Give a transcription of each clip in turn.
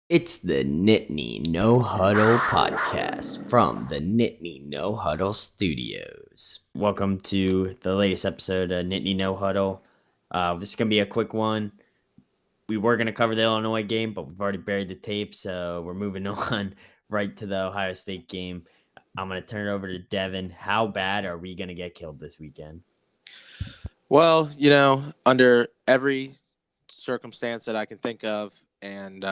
It's the Nittany No Huddle podcast from the Nittany No Huddle studios. Welcome to the latest episode of Nittany No Huddle. This is going to be a quick one. We were going to cover the Illinois game, but we've already buried the tape, so we're moving on right to the Ohio State game. I'm going to turn it over to Devin. How bad are we going to get killed this weekend? Well, under every circumstance that I can think of, and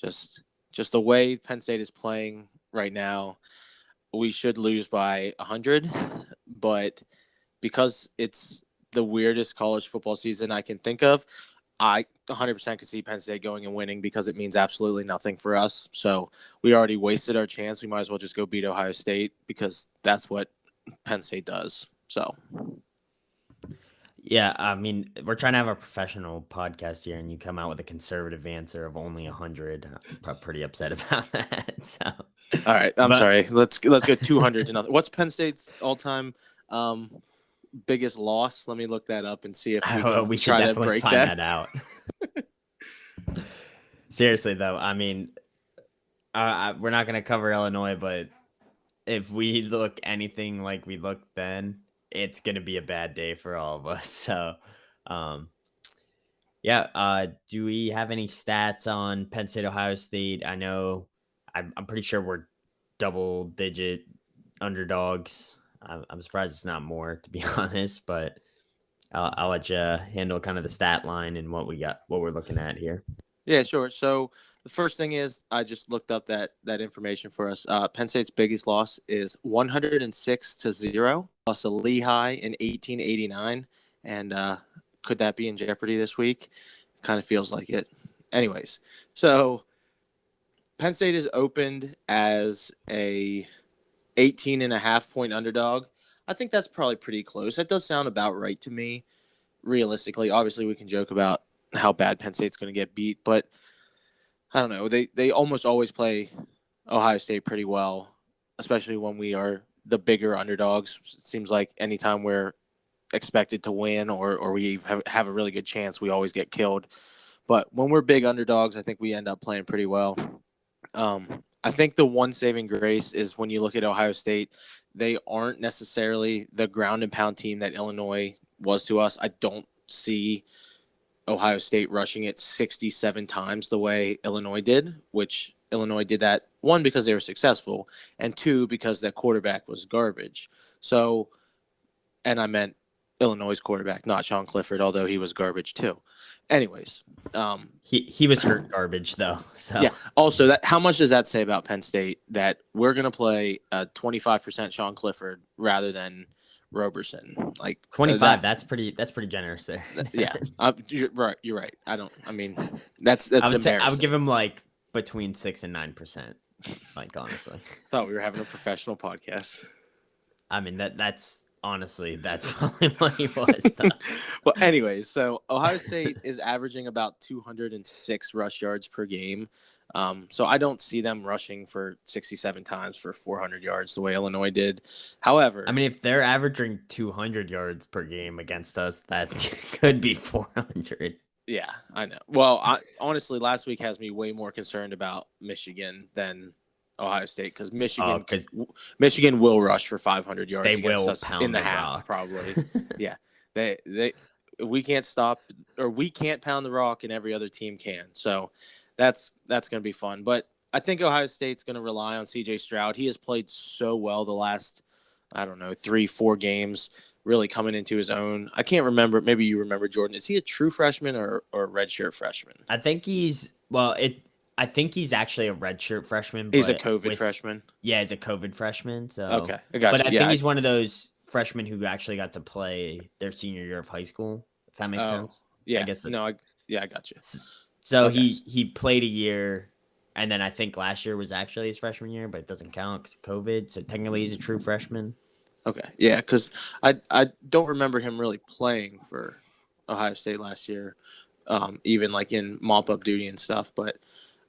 just the way Penn State is playing right now, we should lose by 100. But because it's the weirdest college football season I can think of, I 100% could see Penn State going and winning because it means absolutely nothing for us. So we already wasted our chance. We might as well just go beat Ohio State because that's what Penn State does. So. Yeah, I mean, we're trying to have a professional podcast here, and you come out with a conservative answer of only 100. I'm pretty upset about that. So, all right, I'm sorry. Let's go 200 to nothing. What's Penn State's all-time biggest loss? Let me look that up and see if we should try to break that out. Seriously, though, I mean, we're not going to cover Illinois, but if we look anything like we looked then, it's going to be a bad day for all of us. So, do we have any stats on Penn State, Ohio State? I know I'm pretty sure we're double-digit underdogs. I'm surprised it's not more, to be honest, but I'll let you handle kind of the stat line and what we're looking at here. Yeah, sure. So the first thing is I just looked up that information for us. Penn State's biggest loss is 106-0. Lost to Lehigh in 1889, and could that be in jeopardy this week? Kind of feels like it. Anyways, so Penn State is opened as a 18.5-point underdog. I think that's probably pretty close. That does sound about right to me. Realistically, obviously, we can joke about how bad Penn State's going to get beat, but I don't know. They almost always play Ohio State pretty well, especially when we are the bigger underdogs. It seems like anytime we're expected to win or we have a really good chance, we always get killed. But when we're big underdogs, I think we end up playing pretty well. I think the one saving grace is when you look at Ohio State, they aren't necessarily the ground and pound team that Illinois was to us. I don't see Ohio State rushing it 67 times the way Illinois did, which Illinois did that, one, because they were successful, and two, because that quarterback was garbage. So, and I meant Illinois' quarterback, not Sean Clifford, although he was garbage too. Anyways, he was hurt garbage though. So yeah. Also, that how much does that say about Penn State that we're gonna play 25% Sean Clifford rather than Roberson? Like 25. That's pretty generous there. Yeah, you're right. I mean, that's embarrassing. I would give him like between 6% and 9%. Like honestly, I thought we were having a professional podcast. I mean that's honestly that's probably what he was. Well, anyways, so Ohio State is averaging about 206 rush yards per game. So I don't see them rushing for 67 times for 400 yards the way Illinois did. However, I mean, if they're averaging 200 yards per game against us, that could be 400. Yeah, I know. Well, honestly, last week has me way more concerned about Michigan than Ohio State because Michigan will rush for 500 yards against us in the half, probably. Yeah, we can't stop or we can't pound the rock, and every other team can. So that's going to be fun. But I think Ohio State's going to rely on C.J. Stroud. He has played so well the last, 3-4 games, really coming into his own. I can't remember. Maybe you remember, Jordan. Is he a true freshman or a redshirt freshman? I think he's actually a redshirt freshman. He's a COVID freshman. Yeah, he's a COVID freshman. So okay, I got you. But I think he's one of those freshmen who actually got to play their senior year of high school. If that makes sense. Yeah. I guess I got you. So okay. he played a year, and then I think last year was actually his freshman year, but it doesn't count because of COVID. So technically, he's a true freshman. Okay, yeah, because I don't remember him really playing for Ohio State last year, even like in mop-up duty and stuff, but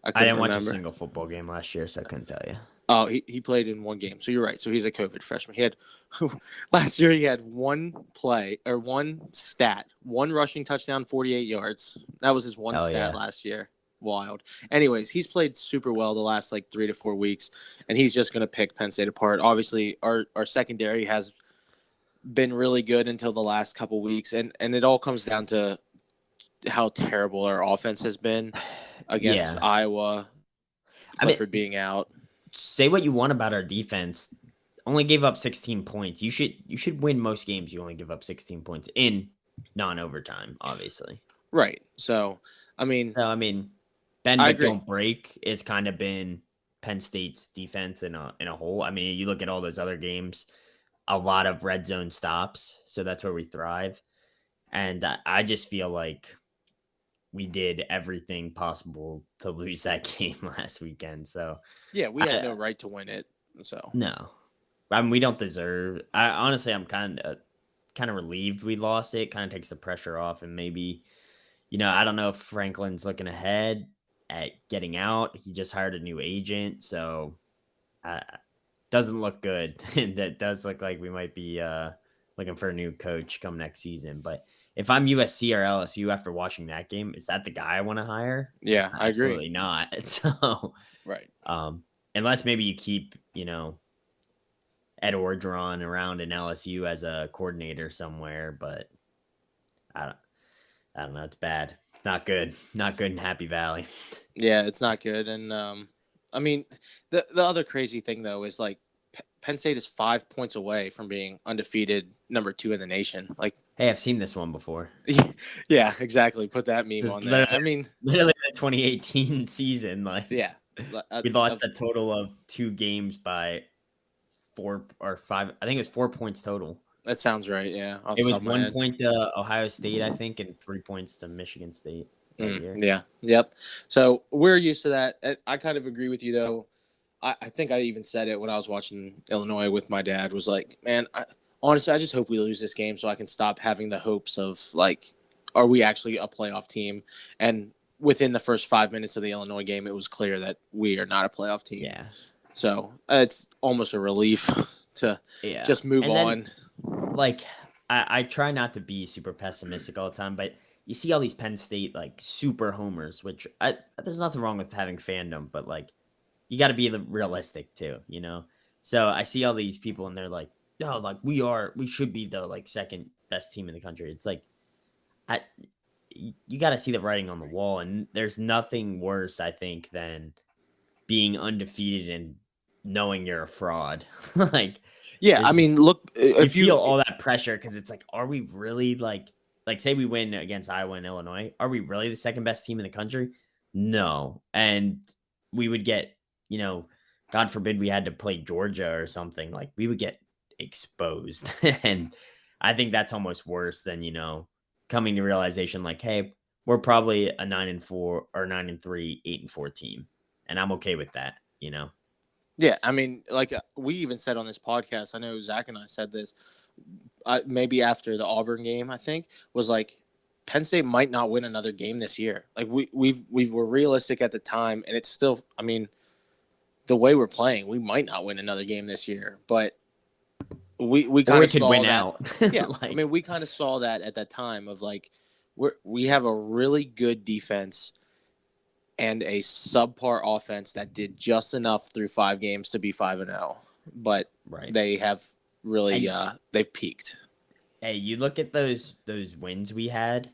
I didn't watch a single football game last year, so I couldn't tell you. Oh, he played in one game, so you're right. So he's a COVID freshman. He had last year he had one rushing touchdown, 48 yards. That was his one stat last year. wild. Anyways, he's played super well the last like 3 to 4 weeks, and he's just going to pick Penn State apart. Obviously, our secondary has been really good until the last couple weeks, and it all comes down to how terrible our offense has been against Yeah. Iowa. I mean, Clifford being out. say what you want about our defense. Only gave up 16 points. You should win most games. You only give up 16 points in non-overtime, obviously. Right. So, I mean, bend I but agree. don't break is kind of been Penn State's defense in a whole. I mean, you look at all those other games, a lot of red zone stops, so that's where we thrive. And I just feel like we did everything possible to lose that game last weekend. So yeah, we had no right to win it. So no, I mean we don't deserve. I honestly, I'm kind of relieved we lost it. Kind of takes the pressure off, and maybe I don't know if Franklin's looking ahead at getting out. He just hired a new agent, so doesn't look good. That does look like we might be looking for a new coach come next season. But if I'm USC or LSU after watching that game, is that the guy I want to hire? Yeah, I agree. Absolutely not. So right. Unless maybe you keep Ed Orgeron around in LSU as a coordinator somewhere, but I don't know. It's bad. It's not good. Not good in Happy Valley. Yeah, it's not good. And I mean, the other crazy thing though is like Penn State is 5 points away from being undefeated number 2 in the nation. Like, hey, I've seen this one before. yeah, exactly. Put that meme on there. I mean, literally the 2018 season. Like, yeah, we lost a total of 2 games by 4 or 5. I think it was 4 points total. That sounds right. Yeah, it was 1 point to Ohio State, I think, and 3 points to Michigan State. Yeah. Yep. So we're used to that. I kind of agree with you, though. I think I even said it when I was watching Illinois with my dad. Was like, man, honestly, I just hope we lose this game so I can stop having the hopes of like, are we actually a playoff team? And within the first 5 minutes of the Illinois game, it was clear that we are not a playoff team. Yeah. So it's almost a relief to just move on. Like, I try not to be super pessimistic all the time, but you see all these Penn State like super homers, which there's nothing wrong with having fandom, but like you got to be realistic too, So I see all these people and they're like, no, like we should be the like second best team in the country. It's like, you got to see the writing on the wall, and there's nothing worse, I think, than being undefeated and knowing you're a fraud. Like, yeah, I mean, look, if you feel all that pressure because it's like, are we really like say we win against Iowa and Illinois, are we really the second best team in the country? No. And we would get, God forbid we had to play Georgia or something, like we would get exposed. And I think that's almost worse than, coming to realization like, hey, we're probably a 9-4 or 9-3, 8-4 team. And I'm okay with that, Yeah, I mean, like we even said on this podcast, I know Zach and I said this, maybe after the Auburn game, I think, was like Penn State might not win another game this year. Like we were realistic at the time, and it's still, I mean, the way we're playing, we might not win another game this year, but we kind of saw win that. Out. Yeah, I mean, we kind of saw that at that time of like we have a really good defense and a subpar offense that did just enough through 5 games to be 5-0, but they have really they've peaked. Hey, you look at those wins we had.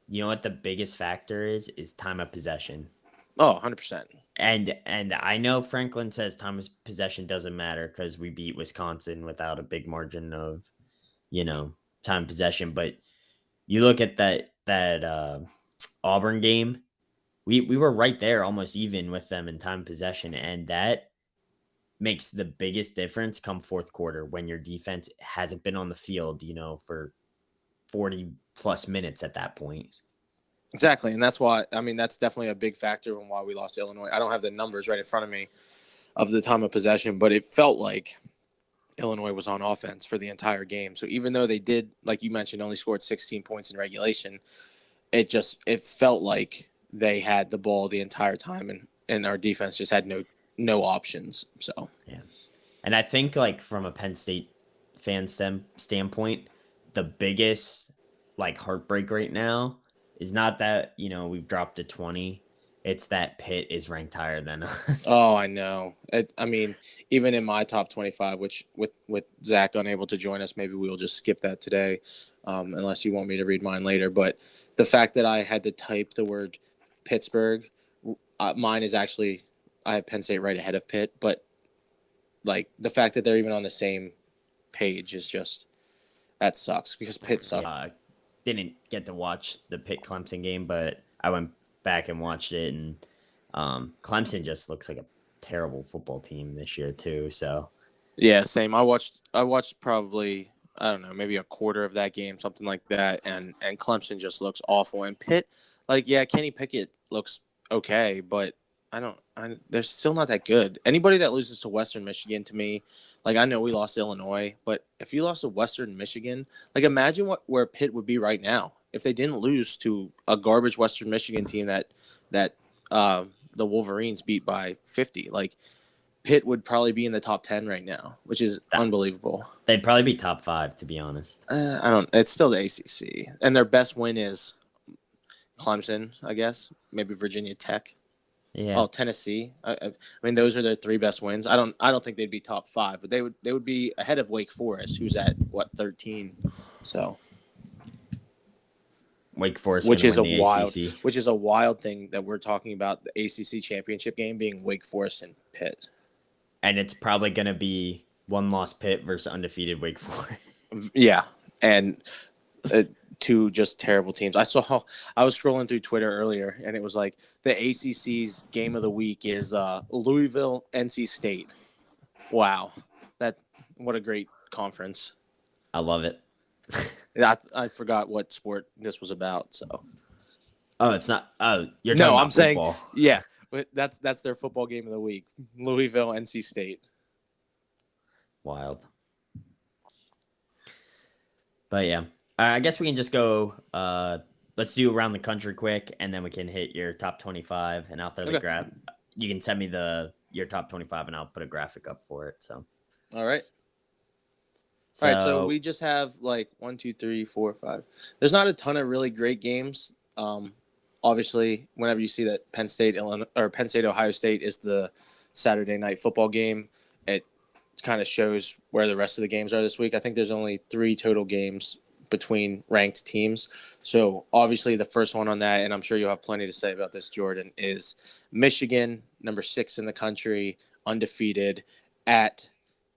You know what the biggest factor is time of possession. Oh, 100%. And I know Franklin says time of possession doesn't matter because we beat Wisconsin without a big margin of, time possession. But you look at that Auburn game, we were right there, almost even with them in time possession, and that makes the biggest difference come fourth quarter when your defense hasn't been on the field, for 40 plus minutes at that point. Exactly. And that's why, I mean, that's definitely a big factor in why we lost to Illinois. I don't have the numbers right in front of me of the time of possession, but it felt like Illinois was on offense for the entire game. So even though they did, like you mentioned, only scored 16 points in regulation, it felt like they had the ball the entire time, and our defense just had no options. So yeah, and I think like from a Penn State fan standpoint, the biggest like heartbreak right now is not that we've dropped to 20. It's that Pitt is ranked higher than us. Oh, I know. I mean, even in my top 25, which with Zach unable to join us, maybe we'll just skip that today, unless you want me to read mine later. But the fact that I had to type the word Pittsburgh, mine is actually I have Penn State right ahead of Pitt, but like the fact that they're even on the same page is just that sucks because Pitt sucks. Didn't get to watch the Pitt Clemson game, but I went back and watched it, and Clemson just looks like a terrible football team this year too. So Yeah, same. I watched probably I don't know, maybe a quarter of that game, something like that, and Clemson just looks awful. And Pitt, like yeah, Kenny Pickett looks okay, but they're still not that good. Anybody that loses to Western Michigan to me, like I know we lost to Illinois, but if you lost to Western Michigan, like imagine where Pitt would be right now if they didn't lose to a garbage Western Michigan team that the Wolverines beat by 50. Like Pitt would probably be in the top 10 right now, which is unbelievable. They'd probably be top 5, to be honest. I don't. It's still the ACC, and their best win is Clemson, I guess. Maybe Virginia Tech. Yeah. Oh, Tennessee. I mean, those are their 3 best wins. I don't think they'd be top 5, but they would be ahead of Wake Forest, who's at 13. So Wake Forest, which is a ACC. wild thing that we're talking about the ACC championship game being Wake Forest and Pitt. And it's probably going to be one loss Pitt versus undefeated Wake Forest. Yeah, and 2 just terrible teams. I was scrolling through Twitter earlier, and it was like the ACC's game of the week is Louisville, NC State. Wow, what a great conference. I love it. I forgot what sport this was about. So. Oh, it's not. Oh, you're talking about football. Saying yeah. But that's their football game of the week. Louisville, NC State. Wild. But yeah, I guess we can just go. Let's do around the country quick, and then we can hit your top 25, and I'll throw the graph. You can send me your top 25, and I'll put a graphic up for it. So. All right. All right. So we just have like 1, 2, 3, 4, 5. There's not a ton of really great games. Obviously, whenever you see that Penn State Ohio State is the Saturday night football game, it kind of shows where the rest of the games are this week. I think there's only 3 total games between ranked teams. So obviously the first one on that, and I'm sure you'll have plenty to say about this, Jordan, is Michigan, number 6 in the country, undefeated, at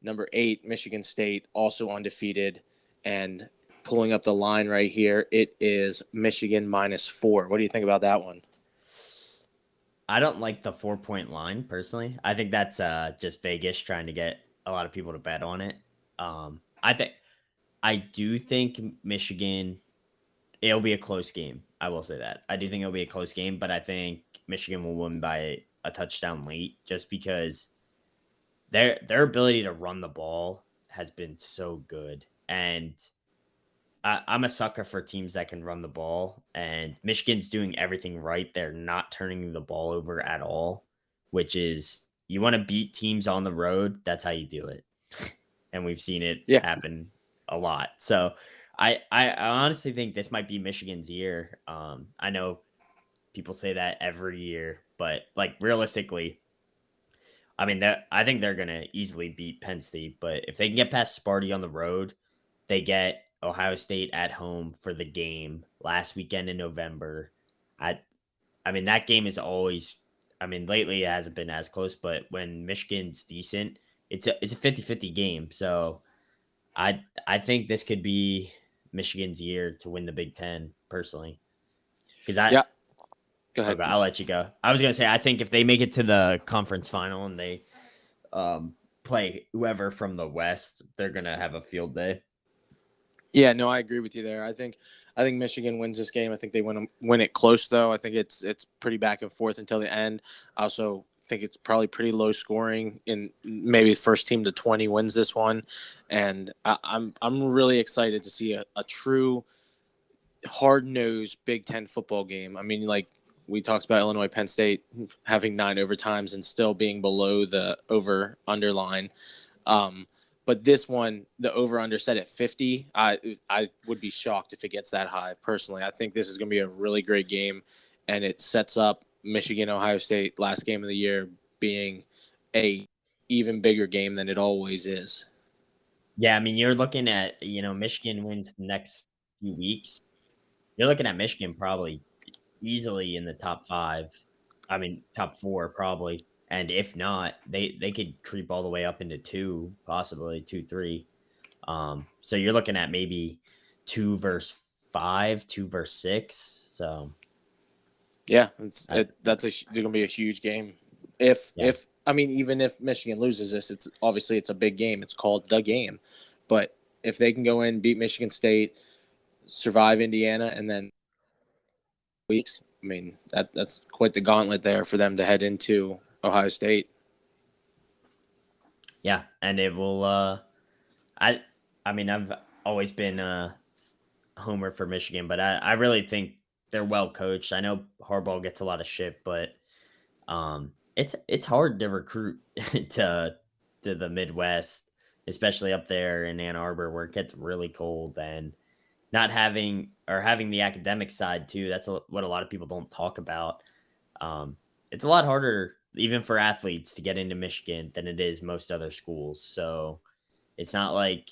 number 8, Michigan State, also undefeated, and pulling up the line right here, it is Michigan -4. What do you think about that one? I don't like the 4-point line personally. I think that's just Vegas trying to get a lot of people to bet on it. I do think Michigan, it'll be a close game. I will say that. I do think it'll be a close game, but I think Michigan will win by a touchdown late just because their ability to run the ball has been so good. And I'm a sucker for teams that can run the ball, and Michigan's doing everything right. They're not turning the ball over at all, which is you want to beat teams on the road. That's how you do it. And we've seen it happen a lot. So I honestly think this might be Michigan's year. I know people say that every year, but like realistically, I mean, I think they're going to easily beat Penn State, but if they can get past Sparty on the road, they get Ohio State at home for the game last weekend in November. I mean, that game is always, I mean, lately it hasn't been as close, but when Michigan's decent, it's a 50-50 game. So I think this could be Michigan's year to win the Big Ten personally. Go ahead. Okay, I'll let you go. I was going to say, I think if they make it to the conference final and they play whoever from the West, they're going to have a field day. Yeah, no, I agree with you there. I think Michigan wins this game. I think they win it close though. I think it's pretty back and forth until the end. I also think it's probably pretty low scoring, and maybe first team to 20 wins this one. And I'm really excited to see a true hard-nosed Big Ten football game. I mean, like we talked about Illinois Penn State having 9 overtimes and still being below the over-under line. But this one, the over-under set at 50. I would be shocked if it gets that high, personally. I think this is going to be a really great game, and it sets up Michigan Ohio State last game of the year being a even bigger game than it always is. Yeah, I mean, you're looking at, Michigan wins the next few weeks. You're looking at Michigan probably easily in the top 5. I mean, top 4 probably. And if not, they could creep all the way up into 2, possibly 2, 3. So you're looking at maybe 2 versus 5, 2 versus 6. So Yeah, I, that's going to be a huge game. yeah, Even if Michigan loses this, it's a big game. It's called the game, but if they can go in, beat Michigan State, survive Indiana, and then weeks, I mean that's quite the gauntlet there for them to head into Ohio State. yeah, and it will. I mean, I've always been a homer for Michigan, but I really think they're well coached. I know Harbaugh gets a lot of shit, but it's hard to recruit to the Midwest, especially up there in Ann Arbor where it gets really cold, and not having the academic side too. That's what a lot of people don't talk about. It's a lot harder even for athletes to get into Michigan than it is most other schools. So it's not like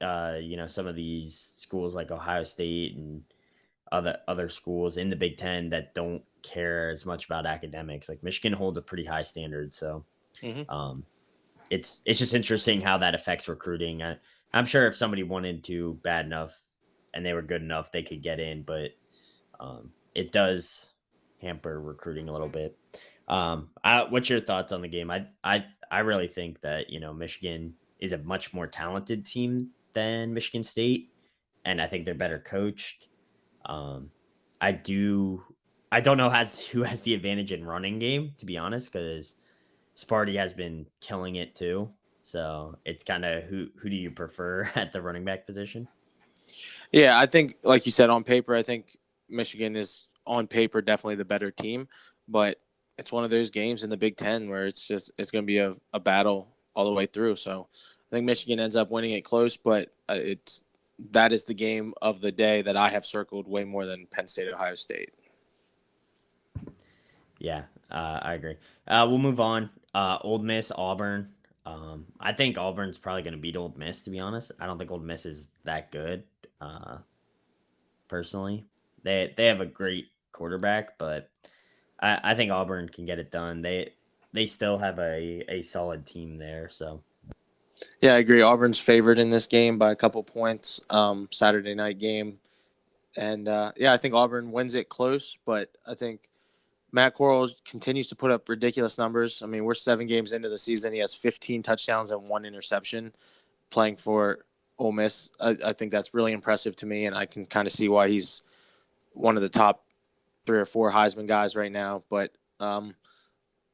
some of these schools like Ohio State and other schools in the Big Ten that don't care as much about academics. Like Michigan holds a pretty high standard, so um, it's just interesting how that affects recruiting. I'm sure if somebody wanted to bad enough and they were good enough, they could get in, but it does hamper recruiting a little bit. What's your thoughts on the game? I really think that Michigan is a much more talented team than Michigan State, and I think they're better coached. Um, I don't know who has the advantage in running game, to be honest, because Sparty has been killing it too. So it's kind of who do you prefer at the running back position? Yeah, I think, like you said, on paper, I think Michigan is on paper definitely the better team, but it's one of those games in the Big Ten where it's going to be a battle all the way through. So I think Michigan ends up winning it close, but that is the game of the day that I have circled way more than Penn State Ohio State. Yeah, I agree. We'll move on. Old Miss, Auburn. I think Auburn's probably going to beat Old Miss, to be honest. I don't think Old Miss is that good, personally. They have a great quarterback, but I think Auburn can get it done. They still have a solid team there, so. Yeah, I agree. Auburn's favored in this game by a couple points. Saturday night game, and I think Auburn wins it close, but I think Matt Corral continues to put up ridiculous numbers. I mean, we're 7 games into the season. He has 15 touchdowns and 1 interception playing for Ole Miss. I think that's really impressive to me, and I can kind of see why he's one of the top 3 or 4 Heisman guys right now. But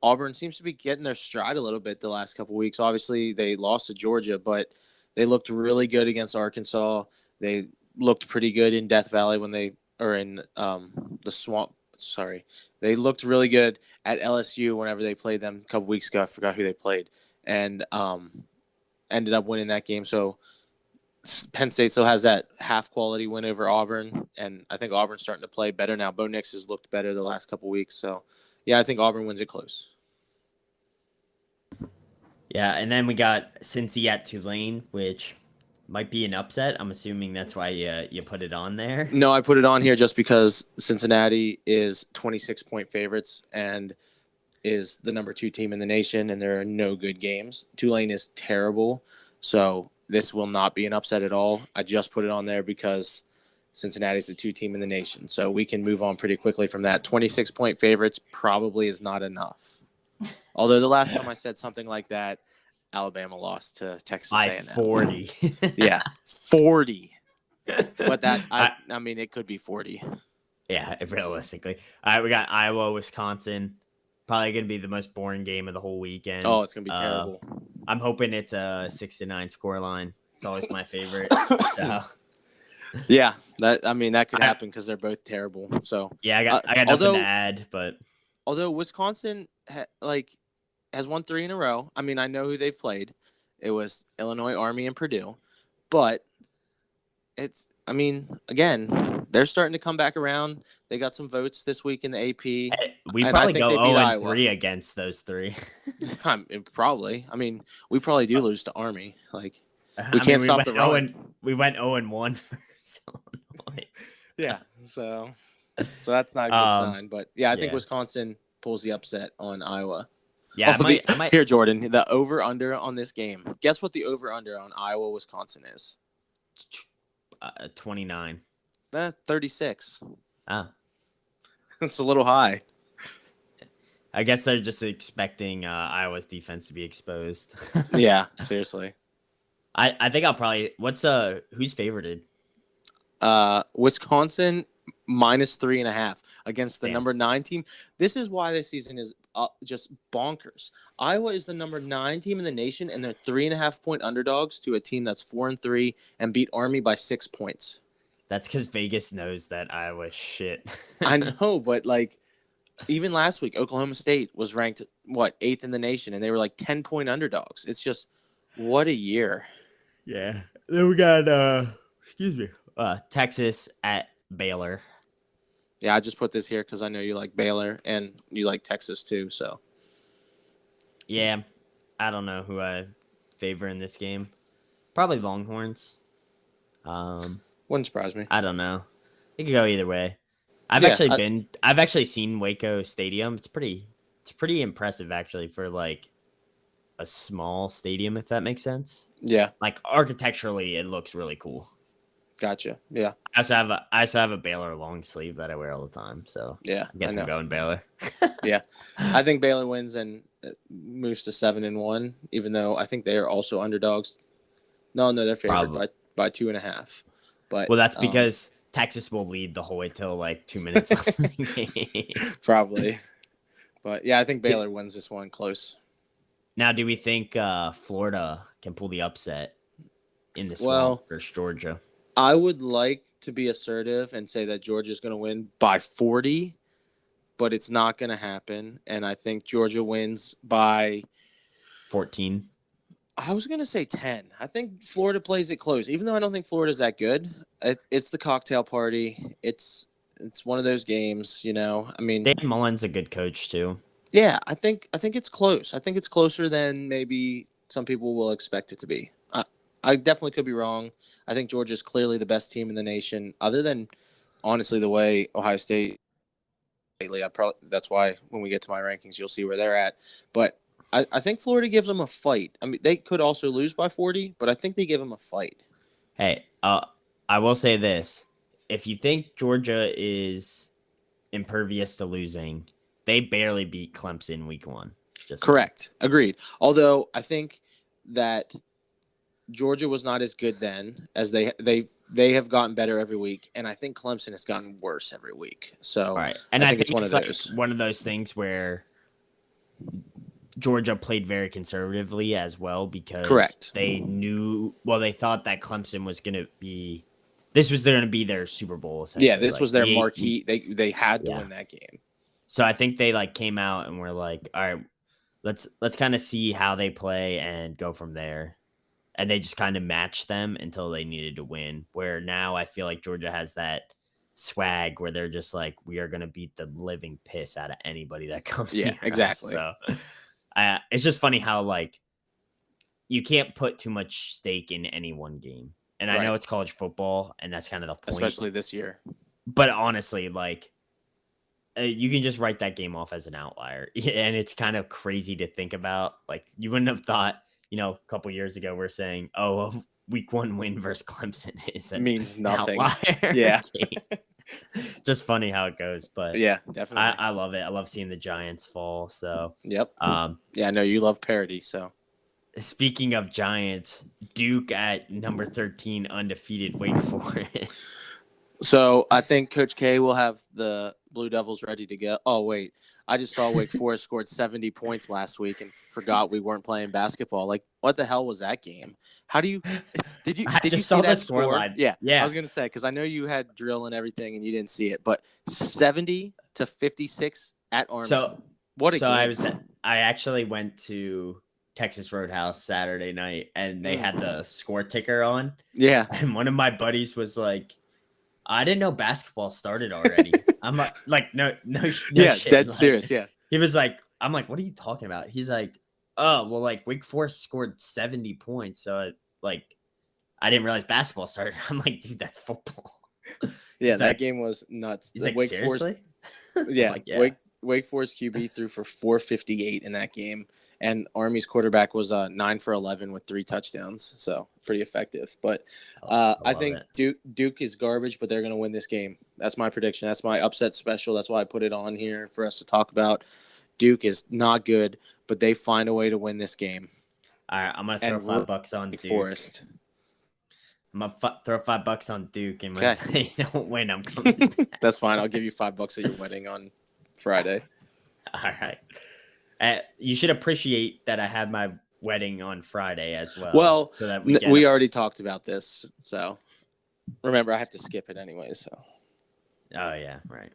Auburn seems to be getting their stride a little bit the last couple of weeks. Obviously, they lost to Georgia, but they looked really good against Arkansas. They looked pretty good in Death Valley when they are in the Swamp. Sorry, they looked really good at LSU whenever they played them a couple weeks ago. I forgot who they played, and ended up winning that game. So Penn State still has that half quality win over Auburn, and I think Auburn's starting to play better now. Bo Nix has looked better the last couple weeks. So, yeah, I think Auburn wins it close. Yeah, and then we got Cincy at Tulane, which might be an upset. I'm assuming that's why you put it on there. No, I put it on here just because Cincinnati is 26-point favorites and is the number 2 team in the nation, and there are no good games. Tulane is terrible, so this will not be an upset at all. I just put it on there because Cincinnati's the 2 team in the nation, so we can move on pretty quickly from that. 26-point favorites probably is not enough. Although the last time I said something like that, Alabama lost to Texas A&M. 40. Yeah, 40. But I mean, it could be 40. Yeah, realistically. All right, we got Iowa, Wisconsin. Probably going to be the most boring game of the whole weekend. Oh, it's going to be terrible. I'm hoping it's a 6-9 scoreline. It's always my favorite. So. Yeah, that could happen because they're both terrible. So yeah, I got nothing to add, but although Wisconsin has won 3 in a row. I mean, I know who they've played. It was Illinois, Army, and Purdue. But again, they're starting to come back around. They got some votes this week in the AP. we And I probably think go they beat 0-3 against those three. Probably. I mean, we probably do lose to Army. Like, we I mean, can't stop the run. we went 0-1 versus Illinois. Yeah. So that's not a good sign. But yeah, I think yeah. Wisconsin pulls the upset on Iowa. Yeah, Oh, I might. Here, Jordan, the over under on this game. Guess what the over under on Iowa Wisconsin is? 29. 36. Ah, It's a little high. I guess they're just expecting Iowa's defense to be exposed. Yeah, seriously. I think I'll probably. Who's favorited? Wisconsin -3.5 against the Damn. number 9 team. This is why this season is just bonkers. Iowa is the number 9 team in the nation, and they're 3.5 point underdogs to a team that's 4-3 and beat Army by 6 points. That's because Vegas knows that Iowa's shit. I know, but like even last week, Oklahoma State was ranked 8th in the nation, and they were like 10-point underdogs. It's just what a year. Yeah. Then we got Texas at Baylor. Yeah, I just put this here because I know you like Baylor and you like Texas too. So Yeah, I don't know who I favor in this game. Probably Longhorns. Wouldn't surprise me. I don't know. It could go either way. I've actually seen Waco Stadium. It's pretty impressive actually for like a small stadium, if that makes sense. Yeah. Like architecturally it looks really cool. Gotcha. Yeah. I also have a Baylor long sleeve that I wear all the time. So yeah, I guess I'm going Baylor. Yeah. I think Baylor wins and moves to 7-1, even though I think they are also underdogs. No, they're favored by 2.5. But that's because Texas will lead the whole way till like 2 minutes left in the game. Probably. But yeah, I think Baylor wins this one close. Now, do we think Florida can pull the upset in this one versus Georgia? I would like to be assertive and say that Georgia's going to win by 40, but it's not going to happen. And I think Georgia wins by 14. I was going to say 10. I think Florida plays it close, even though I don't think Florida's that good. It's the cocktail party. It's one of those games, you know. I mean, Dan Mullen's a good coach too. Yeah, I think it's close. I think it's closer than maybe some people will expect it to be. I definitely could be wrong. I think Georgia's clearly the best team in the nation, other than honestly the way Ohio State lately. That's why when we get to my rankings, you'll see where they're at. But I think Florida gives them a fight. I mean, they could also lose by 40, but I think they give them a fight. Hey, I will say this: if you think Georgia is impervious to losing, they barely beat Clemson week 1. Correct. Agreed. Although I think that Georgia was not as good then as they have gotten better every week, and I think Clemson has gotten worse every week. So right, and I think it's one of those. One of those things where Georgia played very conservatively as well because they thought that Clemson was going to be their Super Bowl. Yeah, this was their marquee. They had to win that game. So I think they came out and were like, all right, let's kind of see how they play and go from there. And they just kind of matched them until they needed to win. Where now I feel like Georgia has that swag where they're just like, we are going to beat the living piss out of anybody that comes. Yeah, exactly. So it's just funny how like you can't put too much stake in any one game. And I know it's college football, and that's kind of the point, especially this year. But honestly, like you can just write that game off as an outlier, and it's kind of crazy to think about. Like you wouldn't have thought. You know, a couple years ago, we're saying, "Oh, a week 1 win versus Clemson means nothing." Outlier. Yeah, just funny how it goes. But yeah, definitely, I love it. I love seeing the Giants fall. So yep. Yeah, I know you love parody. So speaking of Giants, Duke at number 13, undefeated Wake Forest. So I think Coach K will have the Blue Devils ready to go. Oh wait, I just saw Wake Forest scored 70 points last week and forgot we weren't playing basketball. Like, what the hell was that game? How do you did you see that score? Yeah. I was gonna say because I know you had drill and everything and you didn't see it, but 70-56 at Army. So what a game! I actually went to Texas Roadhouse Saturday night and they had the score ticker on. Yeah, and one of my buddies was like, I didn't know basketball started already. I'm like, no Yeah, shit. dead Like, serious. Yeah. he was like, I'm like, what are you talking about? He's like, oh, well, like Wake Forest scored 70 points. So like, I didn't realize basketball started. I'm like, dude, that's football. Yeah, He's that like, game was nuts. he's The like, Wake Forest, seriously? I'm yeah, like, yeah. Wake Forest QB threw for 458 in that game, and Army's quarterback was 9 for 11 with 3 touchdowns, so pretty effective. But I I love think it. Duke is garbage, but they're going to win this game. That's my prediction. That's my upset special. That's why I put it on here for us to talk about. Duke is not good, but they find a way to win this game. All right, I'm gonna throw And $5 on Wake Duke. Forest. I'm gonna throw $5 on Duke, and when Okay, they don't win, I'm coming back. that's fine. I'll give you $5 at your wedding on Friday. All right. You should appreciate that I had my wedding on Friday as well. Well, so that we get we already talked about this, so remember I have to skip it anyway. So Oh yeah, right.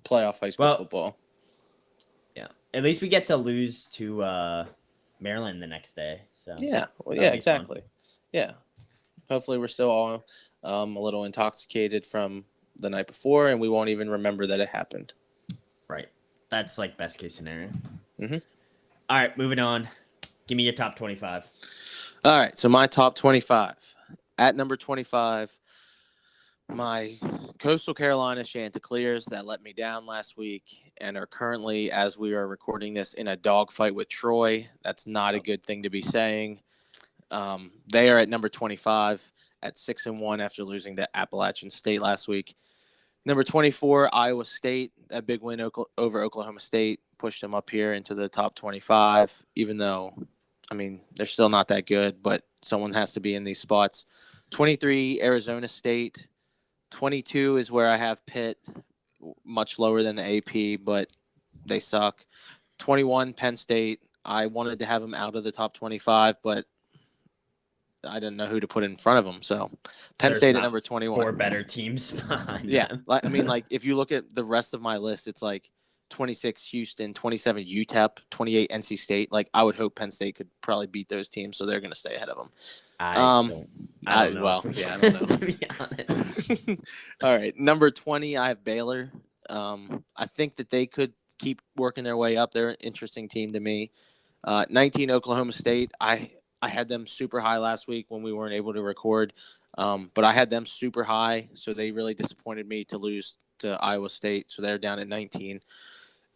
playoff high school football. Yeah, at least we get to lose to Maryland the next day. So yeah, well, yeah, exactly. Fun. Yeah, hopefully we're still all a little intoxicated from the night before, and we won't even remember that it happened. Right. That's like best case scenario. Mm-hmm. All right, moving on. Give me your top 25. All right, so my top 25. At number 25, my Coastal Carolina Chanticleers that let me down last week and are currently, as we are recording this, in a dogfight with Troy. That's not a good thing to be saying. They are at number 25 at 6-1 after losing to Appalachian State last week. Number 24, Iowa State, a big win over Oklahoma State, pushed them up here into the top 25, even though, I mean, they're still not that good, but someone has to be in these spots. 23, Arizona State. 22 is where I have Pitt, much lower than the AP, but they suck. 21, Penn State. I wanted to have them out of the top 25, but I didn't know who to put in front of them. So Penn State at number 21. 4 better teams behind them. I mean, like, if you look at the rest of my list, it's like 26 Houston, 27 UTEP, 28 NC State. Like, I would hope Penn State could probably beat those teams, so they're going to stay ahead of them. I don't know. Well, yeah, I don't know. To be honest. All right, number 20, I have Baylor. I think that they could keep working their way up. They're an interesting team to me. 19, Oklahoma State. I had them super high last week when we weren't able to record, but I had them super high, so they really disappointed me to lose to Iowa State, so they're down at 19.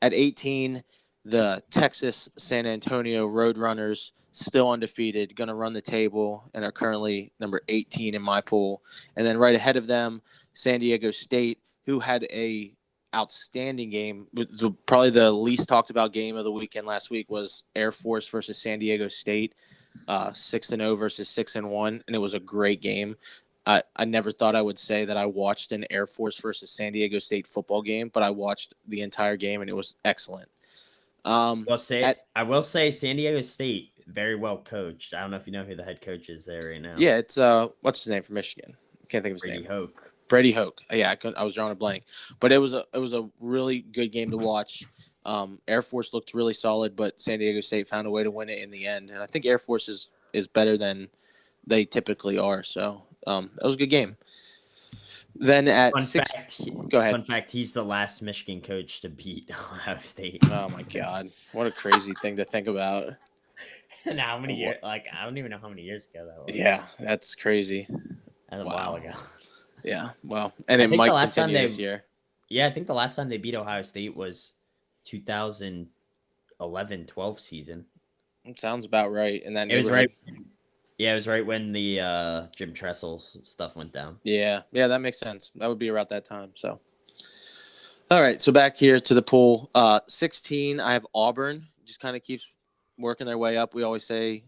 At 18, the Texas San Antonio Roadrunners, still undefeated, going to run the table, and are currently number 18 in my pool. And then right ahead of them, San Diego State, who had a outstanding game. Probably the least talked about game of the weekend last week was Air Force versus San Diego State. 6-0 versus 6-1, and it was a great game. I never thought I would say that I watched an Air Force versus San Diego State football game, but I watched the entire game, and it was excellent. I will say San Diego State, very well coached. I don't know if you know who the head coach is there right now. Yeah, it's what's his name from Michigan? I can't think of his name. Brady Hoke. Yeah, I was drawing a blank, but it was a really good game to watch. Air Force looked really solid, but San Diego State found a way to win it in the end. And I think Air Force is better than they typically are. So that was a good game. Then at go ahead. Fun fact, he's the last Michigan coach to beat Ohio State. Oh, my God. What a crazy thing to think about. And how many years? Like, I don't even know how many years ago that was. Yeah, that's crazy. That was a while ago. Yeah, well, and it might continue this year. Yeah, I think the last time they beat Ohio State was 2011-12 season. It sounds about right. And then it was right. Yeah, it was right when the Jim Tressel stuff went down. Yeah, that makes sense. That would be around that time. So, all right. So back here to the pool. 16. I have Auburn. Just kind of keeps working their way up. We always say,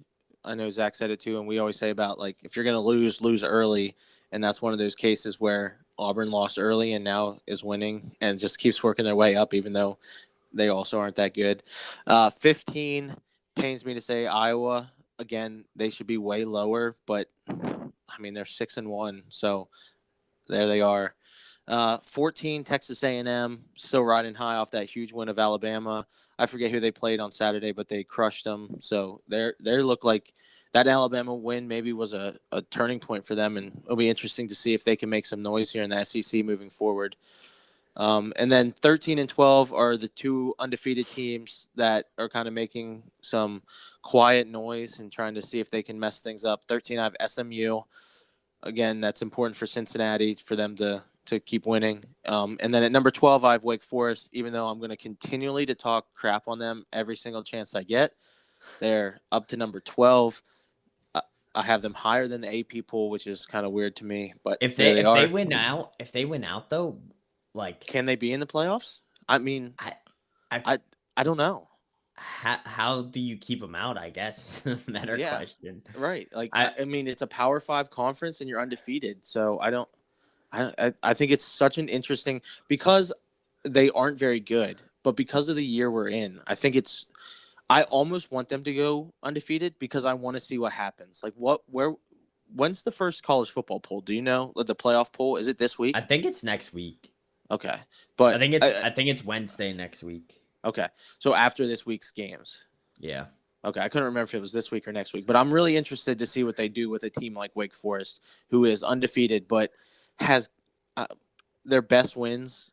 I know Zach said it too, and we always say about, like, if you're gonna lose early, and that's one of those cases where Auburn lost early and now is winning and just keeps working their way up, even though they also aren't that good. 15, pains me to say, Iowa. Again, they should be way lower, but I mean, they're 6-1, so there they are. 14 Texas A&M, still riding high off that huge win of Alabama. I forget who they played on Saturday, but they crushed them. So they look like that Alabama win maybe was a turning point for them, and it'll be interesting to see if they can make some noise here in the SEC moving forward. And then 13 and 12 are the two undefeated teams that are kind of making some quiet noise and trying to see if they can mess things up. 13, I have SMU. Again, that's important for Cincinnati for them to keep winning. And then at number 12, I have Wake Forest, even though I'm going to continually to talk crap on them every single chance I get. They're up to number 12. I have them higher than the AP poll, which is kind of weird to me. But if they win out though, like, can they be in the playoffs? I mean, I don't know. How do you keep them out? I guess is a better question. Right. Like I mean, it's a Power 5 conference and you're undefeated. So I think it's such an interesting, because they aren't very good, but because of the year we're in, I almost want them to go undefeated because I want to see what happens. Like when's the first college football poll? Do you know the playoff poll? Is it this week? I think it's next week. Okay. But I think it's Wednesday next week. Okay. So after this week's games. Yeah. Okay. I couldn't remember if it was this week or next week, but I'm really interested to see what they do with a team like Wake Forest, who is undefeated, but has their best wins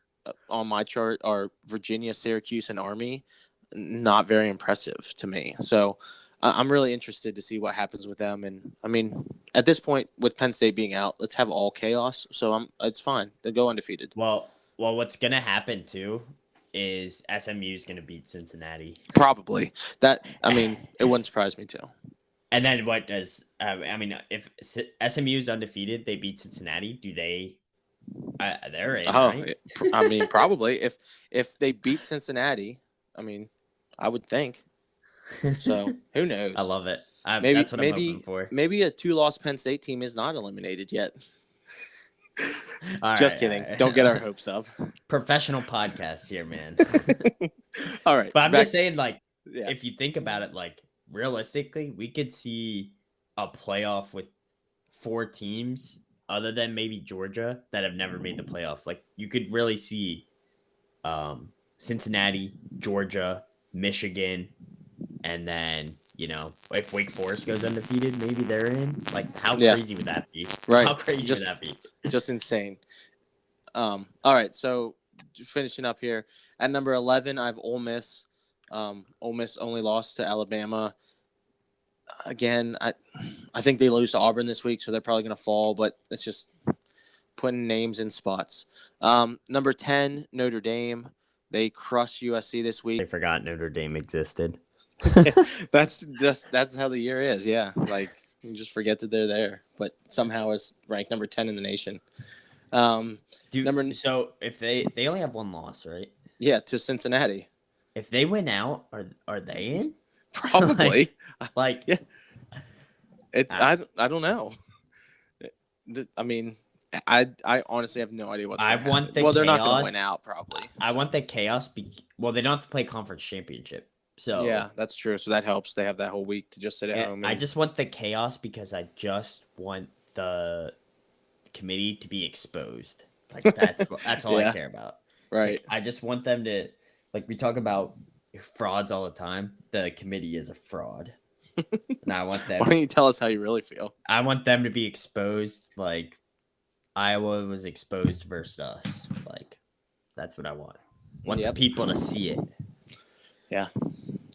on my chart are Virginia, Syracuse, and Army. Not very impressive to me. So I'm really interested to see what happens with them. And I mean, at this point, with Penn State being out, let's have all chaos. So it's fine. They'll go undefeated. Well, what's gonna happen too is SMU is gonna beat Cincinnati. Probably. It wouldn't surprise me too. And then what does if SMU is undefeated, they beat Cincinnati. Do they? They're in. Right? I mean, probably if they beat Cincinnati, I mean, I would think. So who knows? I love it. That's what I'm hoping for. Maybe a 2-loss Penn State team is not eliminated yet. Just kidding. Right. Don't get our hopes up. Professional podcast here, man. All right. But I'm just saying, like, if you think about it, like, realistically, we could see a playoff with 4 teams other than maybe Georgia that have never made the playoff. Like, you could really see Cincinnati, Georgia, Michigan, and then, if Wake Forest goes undefeated, maybe they're in. Like, how crazy would that be? Right. How crazy would that be? Just insane. All right, so finishing up here. At number 11, I have Ole Miss. Ole Miss only lost to Alabama. Again, I think they lose to Auburn this week, so they're probably going to fall, but it's just putting names in spots. Number 10, Notre Dame. They crushed USC this week. They forgot Notre Dame existed. That's how the year is. Yeah. Like, you just forget that they're there, but somehow it's ranked number 10 in the nation. So if they only have 1 loss, right? Yeah. To Cincinnati. If they win out, are they in? Probably. Yeah. I don't know. I mean, I honestly have no idea what's going to happen. They're not going to win out, probably. I want the chaos. Well, they don't have to play conference championship. So yeah, that's true. So that helps. They have that whole week to just sit at home. I just want the chaos because I just want the committee to be exposed. Like that's all I care about. Right. I just want them to, like, we talk about frauds all the time. The committee is a fraud. And I want them. Why don't you tell us how you really feel? I want them to be exposed, like Iowa was exposed versus us. Like, that's what I want. I want the people to see it. Yeah.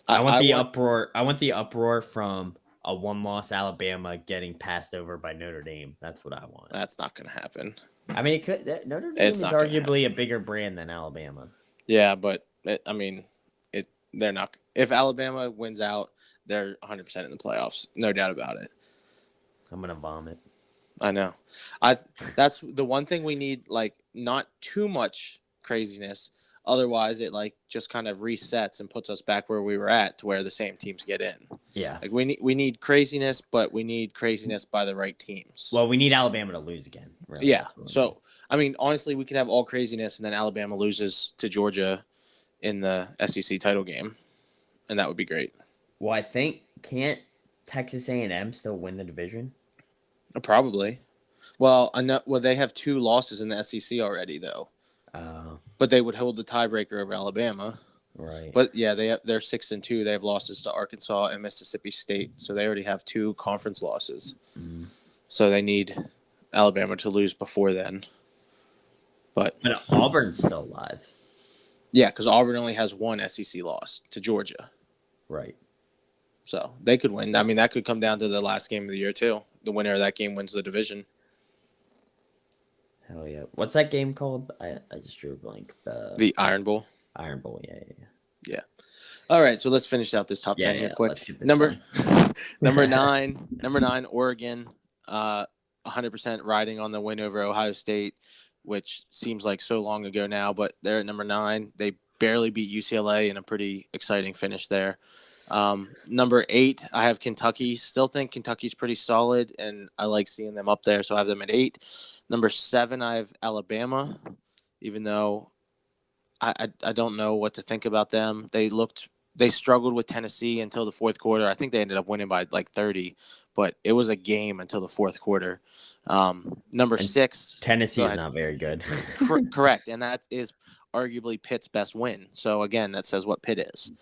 I want the uproar. I want the uproar from a 1-loss Alabama getting passed over by Notre Dame. That's what I want. That's not going to happen. I mean, Notre Dame is arguably a bigger brand than Alabama. Yeah, but they're not. If Alabama wins out, they're 100% in the playoffs. No doubt about it. I'm gonna vomit. I know. That's the one thing we need. Like, not too much craziness. Otherwise, it just kind of resets and puts us back where we were at, to where the same teams get in. Yeah. Like, we need craziness, but we need craziness by the right teams. Well, we need Alabama to lose again. Really. Yeah. So, I mean, honestly, we could have all craziness, and then Alabama loses to Georgia in the SEC title game, and that would be great. Well, I think, can't Texas A&M still win the division? Probably. Well, I know. Well, they have 2 losses in the SEC already, though. But they would hold the tiebreaker over Alabama. Right. But yeah, they're 6-2. They have losses to Arkansas and Mississippi State, so they already have 2 conference losses. So they need Alabama to lose before then. But Auburn's still alive. Yeah, because Auburn only has 1 SEC loss to Georgia. Right. So they could win. I mean, that could come down to the last game of the year, too. The winner of that game wins the division. Hell yeah. What's that game called? I just drew a blank. The Iron Bowl. Iron Bowl, yeah. All right, so let's finish out this top 10 here quick. Let's get this number done. number 9, Oregon, 100% riding on the win over Ohio State, which seems like so long ago now, but they're at number 9. They barely beat UCLA in a pretty exciting finish there. Number 8, I have Kentucky. Still think Kentucky's pretty solid, and I like seeing them up there, so I have them at 8. Number 7, I have Alabama, even though I don't know what to think about them. They struggled with Tennessee until the fourth quarter. I think they ended up winning by like 30, but it was a game until the fourth quarter. Number 6, Tennessee is not very good. Correct, and that is arguably Pitt's best win. So again, that says what Pitt is.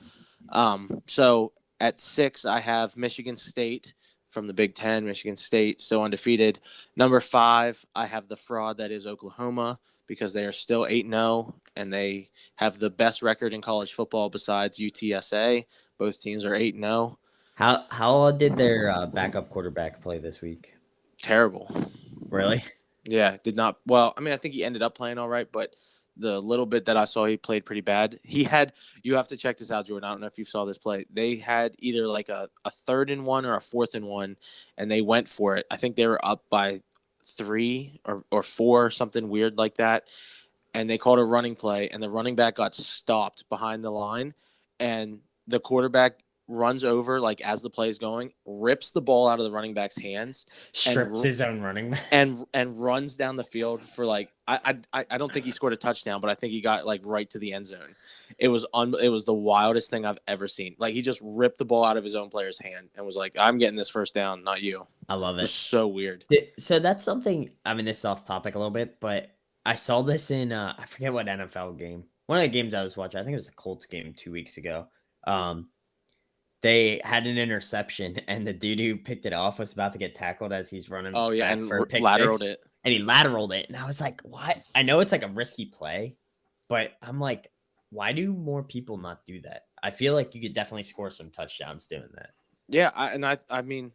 So at 6, I have Michigan State from the Big Ten. Michigan State still undefeated. Number 5, I have the fraud that is Oklahoma, because they are still 8-0 and they have the best record in college football besides UTSA. Both teams are 8-0. How did their backup quarterback play this week? Terrible. Really? Yeah, did not. Well, I mean, I think he ended up playing all right, but the little bit that I saw, he played pretty bad. You have to check this out, Jordan. I don't know if you saw this play. They had either like a 3rd and 1 or a 4th and 1, and they went for it. I think they were up by 3 or 4, something weird like that. And they called a running play, and the running back got stopped behind the line, and the quarterback runs over like as the play is going, rips the ball out of the running back's hands, strips his own running back, and runs down the field for like I don't think he scored a touchdown, but I think he got like right to the end zone. It was the wildest thing I've ever seen. Like, he just ripped the ball out of his own player's hand and was like, "I'm getting this first down, not you." I love it. It was so weird. So that's something. I mean, this is off topic a little bit, but I saw this in I forget what NFL game. One of the games I was watching, I think it was the Colts game 2 weeks ago. They had an interception, and the dude who picked it off was about to get tackled as he's running. Oh yeah, and for a pick lateraled six, it. And he lateraled it, and I was like, "What?" I know it's like a risky play, but I'm like, why do more people not do that? I feel like you could definitely score some touchdowns doing that. Yeah, I mean,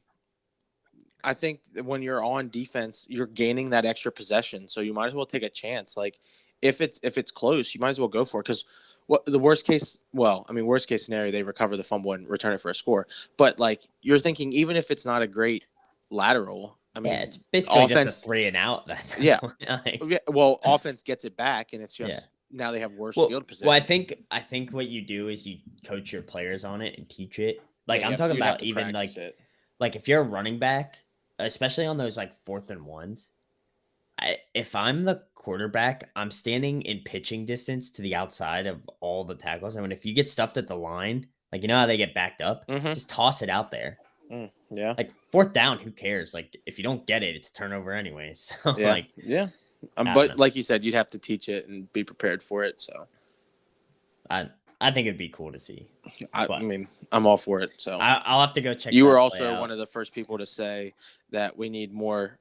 I think when you're on defense, you're gaining that extra possession, so you might as well take a chance. Like, if it's close, you might as well go for it, because worst case scenario, they recover the fumble and return it for a score. But like, you're thinking, even if it's not a great lateral, I mean, it's basically offense, just a 3 and out. Yeah. Well, offense gets it back, and it's just now they have worse field position. Well, I think what you do is you coach your players on it and teach it. Like, I'm talking about even like if you're a running back, especially on those like 4th and 1s. If I'm the quarterback, I'm standing in pitching distance to the outside of all the tackles. I mean, if you get stuffed at the line, like, you know how they get backed up, just toss it out there. Yeah. Like, 4th down, who cares? Like, if you don't get it, it's a turnover anyways. So, yeah. But like you said, you'd have to teach it and be prepared for it. So I think it'd be cool to see. I mean, I'm all for it. So I'll have to go check. You were also one of the first people to say that we need more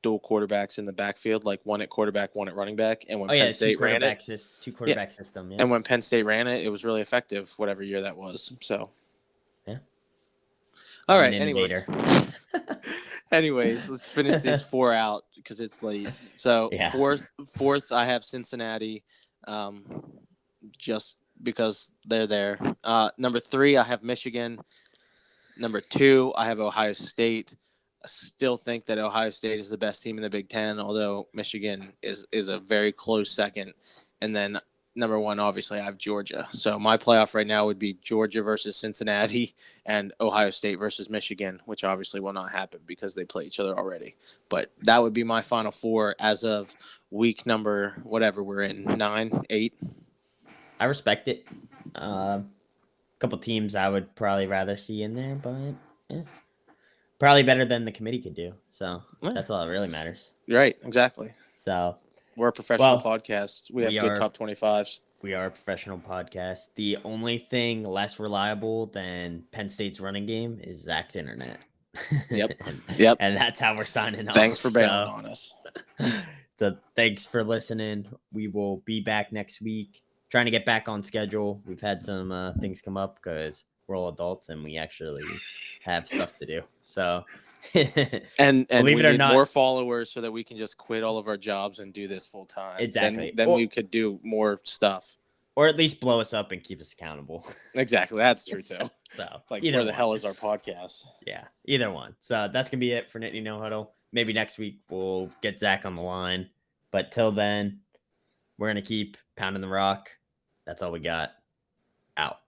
dual quarterbacks in the backfield, like one at quarterback, one at running back. And when Penn State ran it, two quarterback system. Yeah. And when Penn State ran it, it was really effective, whatever year that was. So yeah. All right. Anyways, let's finish these 4 out because it's late. So fourth, I have Cincinnati, just because they're there. Number 3, I have Michigan. Number 2, I have Ohio State. I still think that Ohio State is the best team in the Big Ten, although Michigan is a very close second. And then number 1, obviously, I have Georgia. So my playoff right now would be Georgia versus Cincinnati and Ohio State versus Michigan, which obviously will not happen because they play each other already. But that would be my final 4 as of week number whatever we're in, 9, 8. I respect it. A couple teams I would probably rather see in there, but yeah. Probably better than the committee could do. So Yeah. that's all that really matters. Right, exactly. So we're a professional podcast. We have good top 25s. We are a professional podcast. The only thing less reliable than Penn State's running game is Zach's internet. Yep. And that's how we're signing off. Thanks for bailing on us. So thanks for listening. We will be back next week. Trying to get back on schedule. We've had some things come up because we're all adults and we actually have stuff to do. So and we need more followers so that we can just quit all of our jobs and do this full time. Exactly. Then we could do more stuff. Or at least blow us up and keep us accountable. Exactly. That's true too. So like where the hell is our podcast? Yeah, either one. So that's going to be it for Nittany No Huddle. Maybe next week we'll get Zach on the line. But till then, we're going to keep pounding the rock. That's all we got. Out.